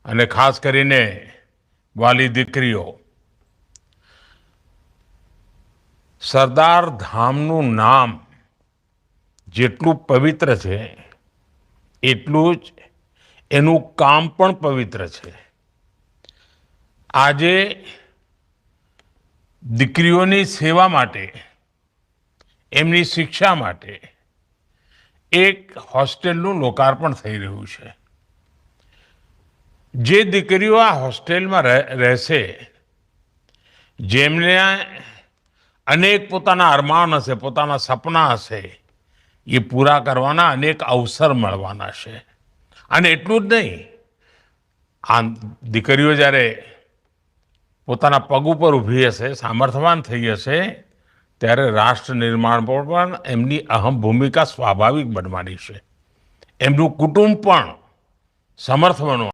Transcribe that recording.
અને ખાસ કરીને વાલી દીકરીઓ, સરદાર ધામનું નામ જેટલું પવિત્ર છે એટલું જ એનું કામ પણ પવિત્ર છે। આજે દીકરીઓની સેવા માટે, એમની શિક્ષા માટે એક હોસ્ટેલનું લોકાર્પણ થઈ રહ્યું છે। જે દીકરીઓ આ હોસ્ટેલમાં રહેશે, જેમને અનેક પોતાના અરમાન હશે, પોતાના સપના હશે, એ પૂરા કરવાના અનેક અવસર મળવાના છે। અને એટલું જ નહીં, આ દીકરીઓ જ્યારે પોતાના પગ ઉપર ઊભી હશે, સામર્થ્યવાન થઈ હશે, ત્યારે રાષ્ટ્ર નિર્માણ પર પણ એમની અહમ ભૂમિકા સ્વાભાવિક બનવાની છે। એમનું કુટુંબ પણ સમર્થ બનવાનું